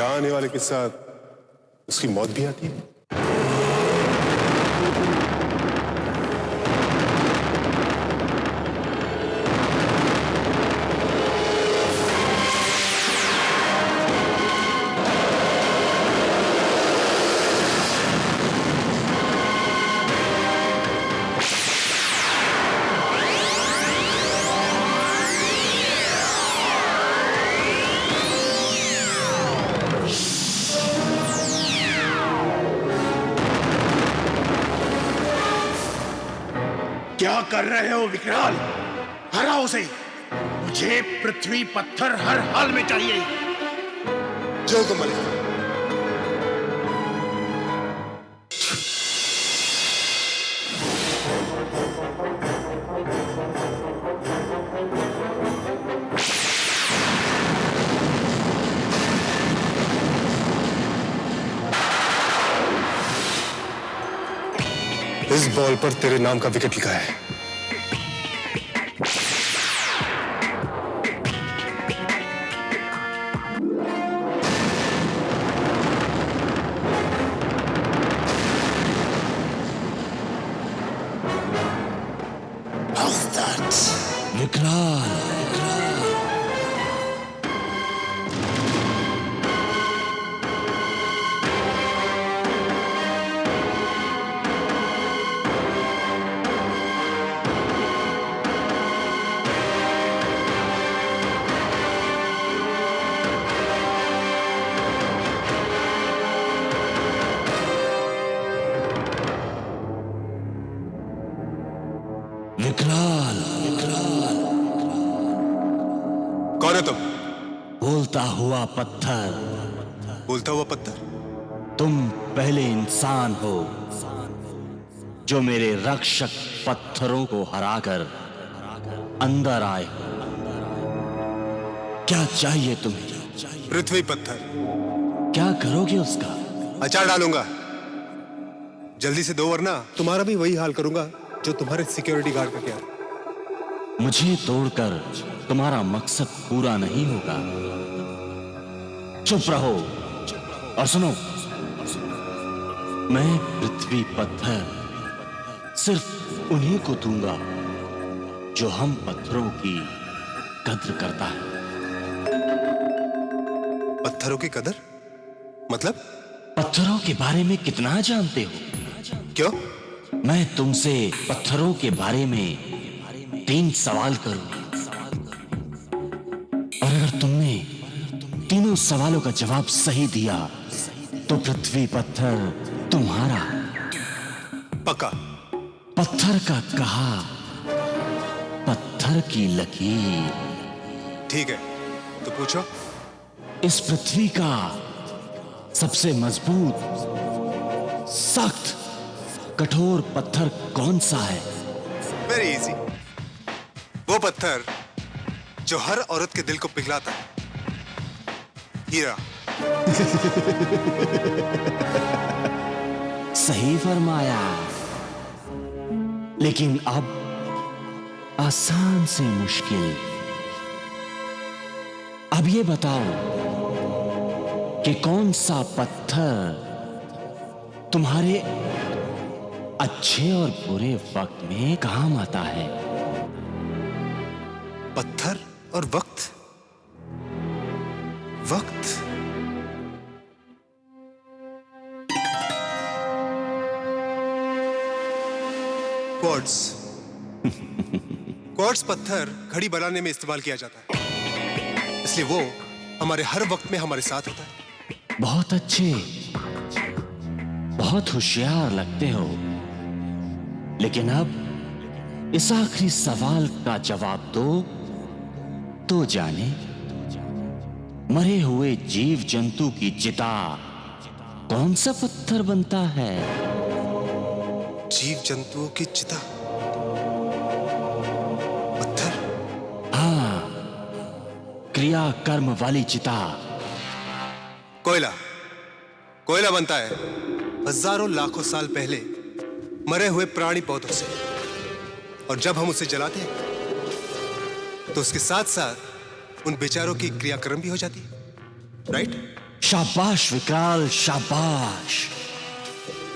यहाँ आने वाले के साथ उसकी मौत भी आती है। क्या कर रहे हो विकराल? हराओ उसे। मुझे पृथ्वी पत्थर हर हाल में चाहिए। जो को मलिक। इस बॉल पर तेरे नाम का विकेट लिखा है। How's that? विकराल। विकराल, विकराल। कौन है तुम? बोलता हुआ पत्थर। बोलता हुआ पत्थर? तुम पहले इंसान हो जो मेरे रक्षक पत्थरों को हराकर अंदर आए हो। क्या चाहिए तुम्हें? पृथ्वी पत्थर। क्या करोगे उसका? अचार डालूंगा। जल्दी से दो वरना तुम्हारा भी वही हाल करूंगा जो तुम्हारे सिक्योरिटी गार्ड का किया। मुझे तोड़कर तुम्हारा मकसद पूरा नहीं होगा। चुप रहो और सुनो। मैं पृथ्वी पत्थर सिर्फ उन्हीं को दूंगा जो हम पत्थरों की कद्र करता है। पत्थरों की कदर? मतलब? पत्थरों के बारे में कितना जानते हो? क्यों? मैं तुमसे पत्थरों के बारे में 3 सवाल करूं और अगर तुमने तीनों सवालों का जवाब सही दिया तो पृथ्वी पत्थर तुम्हारा। पक्का? पत्थर का कहा, पत्थर की लकीर। ठीक है, तो पूछो। इस पृथ्वी का सबसे मजबूत, सख्त, कठोर पत्थर कौन सा है? Very easy. वो पत्थर जो हर औरत के दिल को पिघलाता है। हीरा। सही फरमाया। लेकिन अब आसान से मुश्किल। अब ये बताओ कि कौन सा पत्थर तुम्हारे अच्छे और बुरे वक्त में काम आता है? पत्थर और वक्त? वक्त? क्वार्ट्ज। क्वार्ट्ज पत्थर घड़ी बनाने में इस्तेमाल किया जाता है, इसलिए वो हमारे हर वक्त में हमारे साथ होता है। बहुत अच्छे, बहुत होशियार लगते हो। लेकिन अब इस आखिरी सवाल का जवाब दो तो जाने। मरे हुए जीव जंतु की चिता कौन सा पत्थर बनता है? जीव जंतुओं की चिता? पत्थर? हाँ, क्रिया कर्म वाली चिता। कोयला। कोयला बनता है हजारों लाखों साल पहले मरे हुए प्राणी पौधों से, और जब हम उसे जलाते हैं तो उसके साथ साथ उन बेचारों की क्रियाक्रम भी हो जाती है। राइट? शाबाश विकराल, शाबाश।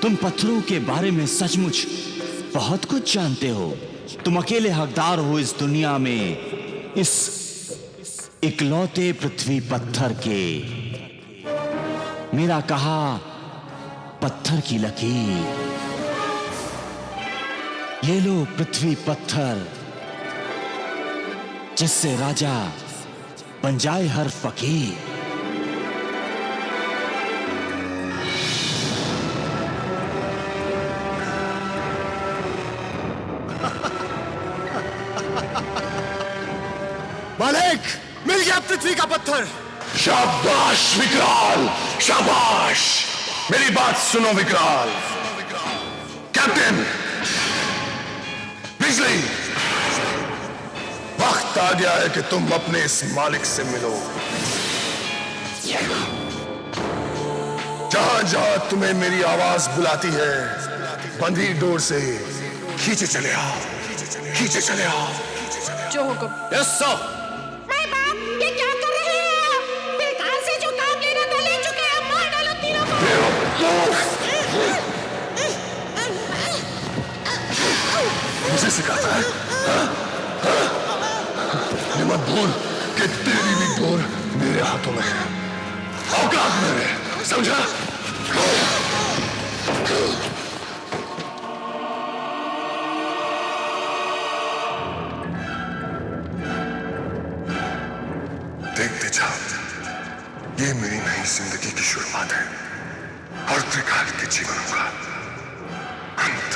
तुम पत्थरों के बारे में सचमुच बहुत कुछ जानते हो। तुम अकेले हकदार हो इस दुनिया में, इस इकलौते पृथ्वी पत्थर के। मेरा कहा पत्थर की लकीर। ये लो पृथ्वी पत्थर, जिससे राजा बन जाए हर फकीर। मालिक, मिल गया पृथ्वी का पत्थर। शाबाश विकराल, शाबाश। मेरी बात सुनो विकराल। कैप्टन बिजली, वक्त आ गया है कि तुम अपने इस मालिक से मिलो। जहां जहां तुम्हें मेरी आवाज बुलाती है, बंधी डोर से खींचे चले आओ, खींचे चले आओ। जो हुक्म। Yes sir. मैं बाप, ये क्या कर रहे हैं आप? बेकार से जो काम लेना था ले चुके हैं, मार डालो तीनों को। मुझे सिखाता है? ये मत भूल कि तेरी भी डोर मेरे हाथों में है, औकात में है, समझा? देखते जाओ, ये मेरी नई जिंदगी की शुरुआत है और त्रिकाल के जीवन का अंत।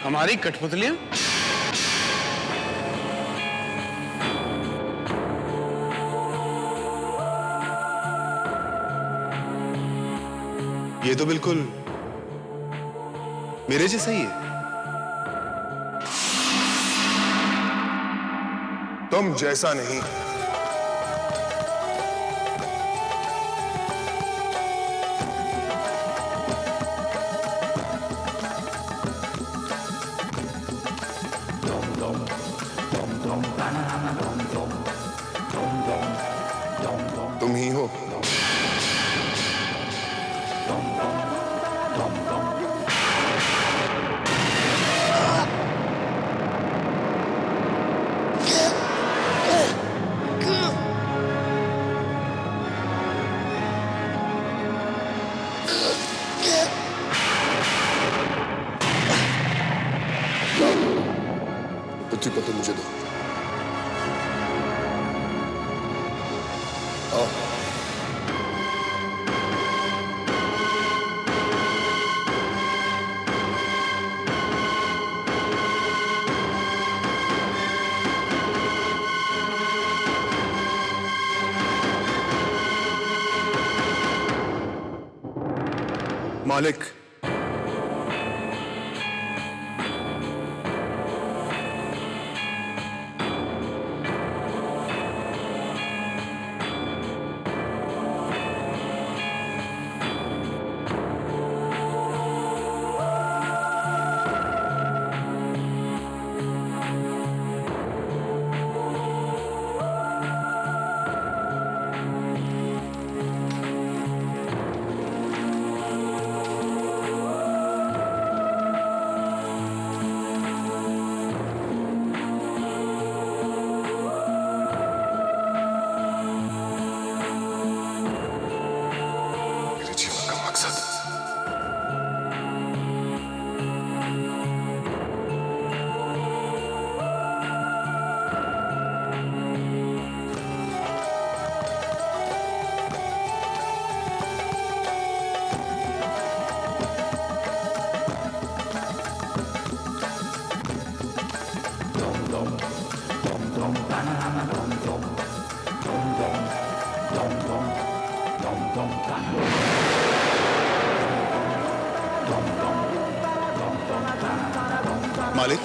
हमारी कठपुतलियां? ये तो बिल्कुल मेरे जैसा ही है। तुम जैसा नहीं। तुम ही हो। पृथ्वी पत्थर मुझे दो। आओ। मालिक, मालिक,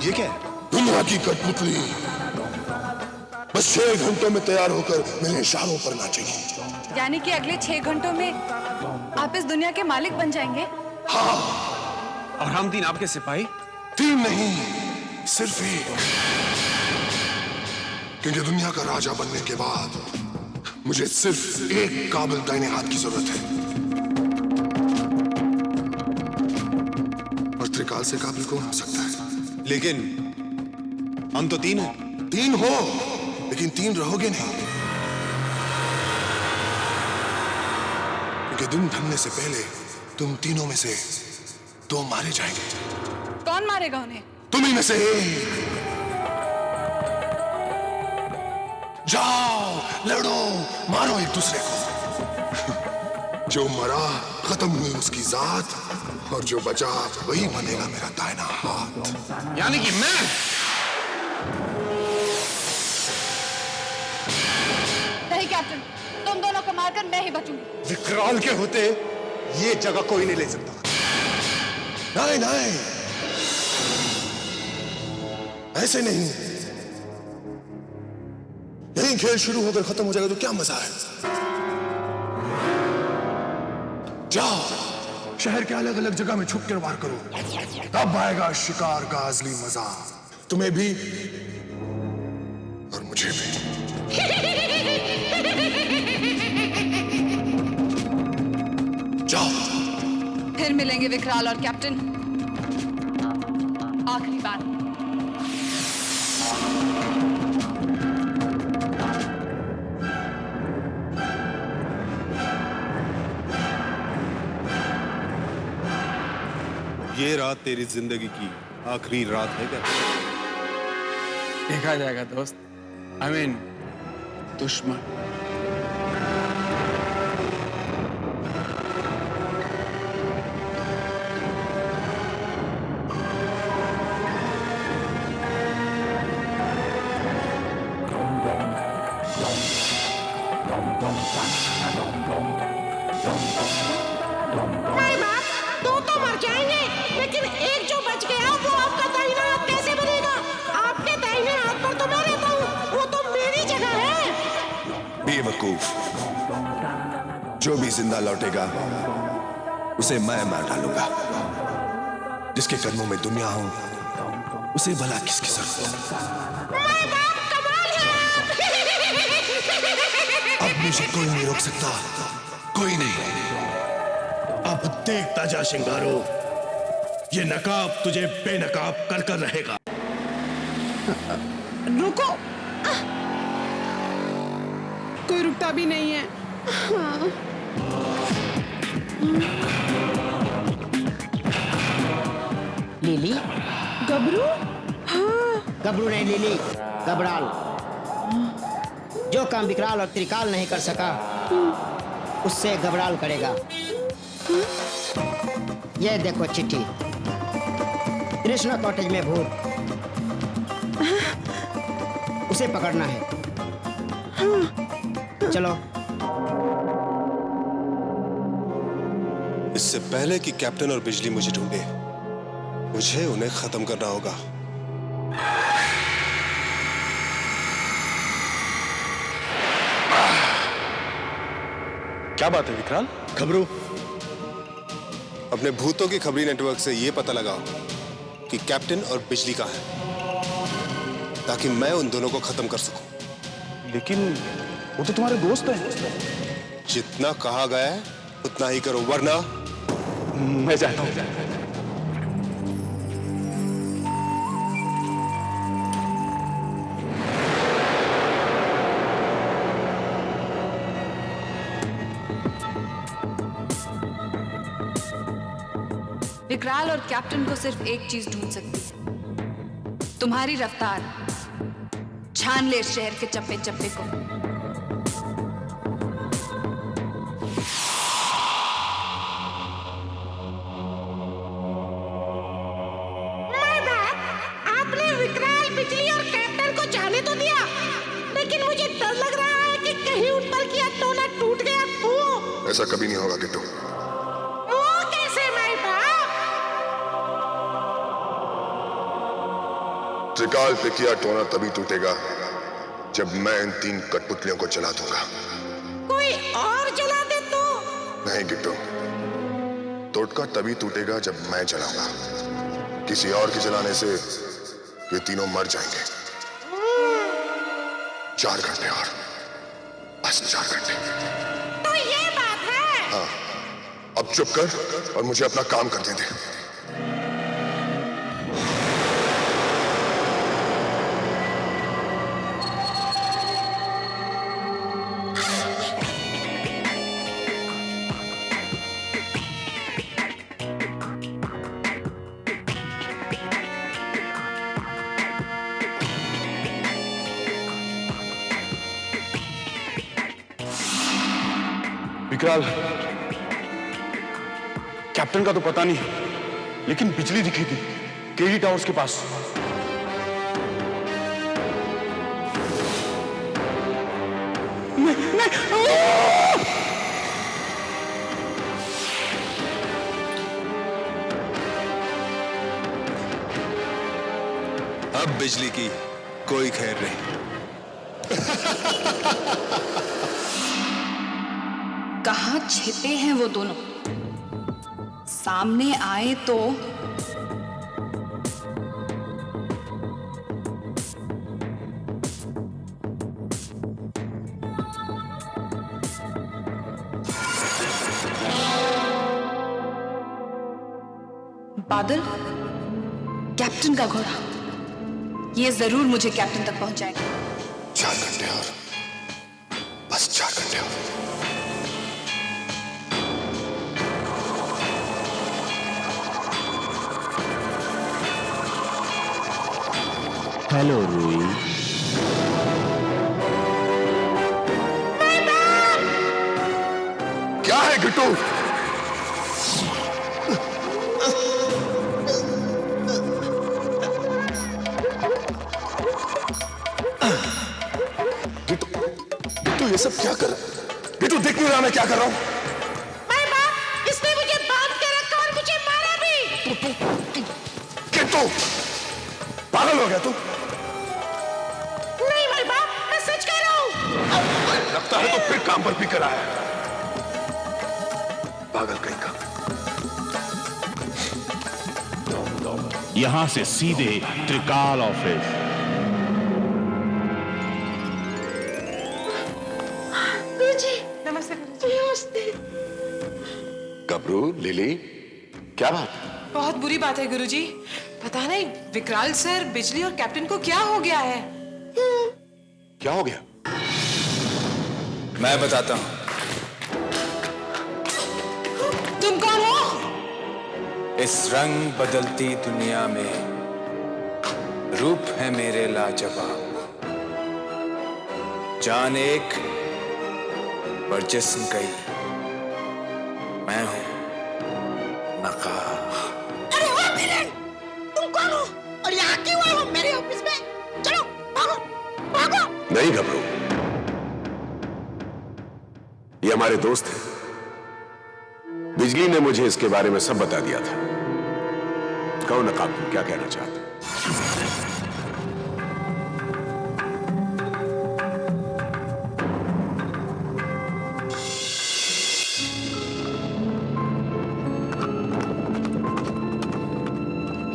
ये क्या है? दुनिया की कठपुतली बस 6 घंटों में तैयार होकर मेरे इशारों पर नाचेगी। यानी कि अगले 6 घंटों में आप इस दुनिया के मालिक बन जाएंगे? हाँ। और हम 3 आपके सिपाही? 3 नहीं, सिर्फ 1। क्योंकि दुनिया का राजा बनने के बाद मुझे सिर्फ 1 काबिल दाहिने हाथ की जरूरत है। और त्रिकाल से काबिल कौन हो सकता है? लेकिन हम तो 3 हैं। 3 हो, लेकिन 3 रहोगे नहीं। क्योंकि दिन ढलने से पहले तुम तीनों में से 2 मारे जाएंगे। कौन मारेगा उन्हें? तुम्ही में से 1। जाओ, लड़ो, मारो एक दूसरे को। जो मरा खत्म हुई उसकी जात, और जो बचा वही बनेगा मेरा दाहिना हाथ। यानी कि मैं? नहीं कैप्टन, तुम दोनों को मारकर मैं ही बचूंगी। विकराल के होते ये जगह कोई नहीं ले सकता। नहीं नहीं, ऐसे नहीं। यही खेल शुरू होकर खत्म हो जाएगा तो क्या मजा है? जाओ, शहर के अलग अलग जगह में छुप कर वार करो। तब आएगा शिकार का असली मजा, तुम्हें भी और मुझे भी। जाओ। फिर मिलेंगे विकराल और कैप्टन, आखिरी बार। ये रात तेरी जिंदगी की आखिरी रात है क्या? देखा जाएगा दोस्त। आई मीन दुश्मन। नहीं बाप, 2 तो मर जाएंगे, लेकिन एक जो बच गया वो आपका दाहिना हाथ कैसे बनेगा? आपके दाहिने हाथ पर तो मैं रहता हूँ, वो तो मेरी जगह है। बेवकूफ, जो भी जिंदा लौटेगा उसे मैं मार डालूंगा। जिसके कदमों में दुनिया हो उसे भला किसकी जरूरत है? मैं बाप, कमाल है आप। अब मुझे कोई नहीं रोक सकता, कोई नहीं। अब देखता जा शिंगारो, ये नकाब तुझे बेनकाब कर कर रहेगा। रुको, कोई रुकता भी नहीं है। लिली? गबरू? गबरू नहीं लिली, गबराल। जो काम विकराल और त्रिकाल नहीं कर सका उससे गबराल करेगा। ये देखो चिट्ठी, कृष्णा कॉटेज में भूत, उसे पकड़ना है। चलो। इससे पहले कि कैप्टन और बिजली मुझे ढूंढे, मुझे उन्हें खत्म करना होगा। क्या बात है विकराल? खबरू, अपने भूतों की खबरी नेटवर्क से यह पता लगाओ कि कैप्टन और बिजली कहाँ है, ताकि मैं उन दोनों को खत्म कर सकूं। लेकिन वो तो तुम्हारे दोस्त हैं। जितना कहा गया है उतना ही करो, वरना मैं जाता हूँ। विकराल और कैप्टन को सिर्फ एक चीज ढूंढ सकती है, तुम्हारी रफ्तार। छान ले इस शहर के चप्पे चप्पे को। मैं बाप, आपने विकराल, बिजली और कैप्टन को जाने तो दिया, लेकिन मुझे डर लग रहा है कि कहीं उन पर किया तो ऐसा कभी नहीं होगा किट्टू। वो कैसे माय बाप? त्रिकाल पे किया टोना तभी टूटेगा जब मैं इन 3 कठपुतलियों को जला दूंगा। कोई और जला दे तो? नहीं किट्टू, टोटका तभी टूटेगा जब मैं जलाऊंगा। किसी और के जलाने से ये तीनों मर जाएंगे। 4 घंटे और, बस 4 घंटे। तो ये बात है। हाँ, अब चुप कर और मुझे अपना काम करने दे। विकराल, कैप्टन का तो पता नहीं, लेकिन बिजली दिखी थी केडी टावर्स के पास। अब बिजली की कोई खैर नहीं। कहाँ छिपे हैं वो दोनों? सामने आए तो बादल, कैप्टन का घोड़ा, ये जरूर मुझे कैप्टन तक पहुंचाएगा। 4 घंटे और, बस 4 घंटे और। हेलो रूही। क्या है किट्टू? किट्टू ये सब क्या कर? किट्टू देख नहीं रहा मैं क्या कर रहा हूं? माय बाप, इसने मुझे बांध के रखा और मुझे मारा भी। किट्टू पागल हो गया तू? नहीं माय बाप, मैं सच कह रहा हूँ। लगता है तो फिर काम पर भी कराया है। पागल कहीं का। यहां से सीधे त्रिकाल ऑफिस। गुरुजी, नमस्ते गुरुजी। नमस्ते। गबरू, लिली, क्या बात? बहुत बुरी बात है गुरुजी। पता नहीं विकराल सर, बिजली और कैप्टन को क्या हो गया है। क्या हो गया? मैं बताता हूं। तुम कौन हो? इस रंग बदलती दुनिया में रूप है मेरे लाजवाब। जान एक पर जिस्म कई, मैं हूं नकाब। अरे वाह विलेन, तुम कौन हो और यहाँ क्यों आए हो मेरे ऑफिस में? चलो भागो, भागो। नहीं घबरो, ये हमारे दोस्त हैं। बिजली ने मुझे इसके बारे में सब बता दिया था। कहो नकाब, तुम क्या कहना चाहते?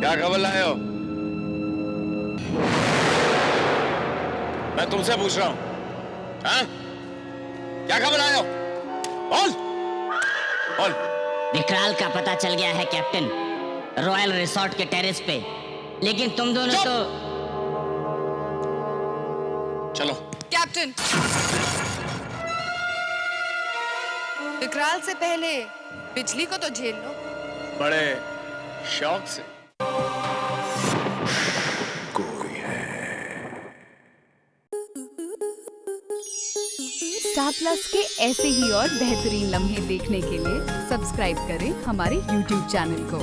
क्या खबर लाए हो? मैं तुमसे पूछ रहा हूं, हाँ? क्या खबर लाए हो? बोल, बोल। विकराल का पता चल गया है कैप्टन, रॉयल रिसोर्ट के टेरेस पे। लेकिन तुम दोनों तो चलो। कैप्टन, विकराल से पहले बिजली को तो झेल लो। बड़े शौक से। स्टार प्लस के ऐसे ही और बेहतरीन लम्हे देखने के लिए सब्सक्राइब करें हमारे YouTube चैनल को।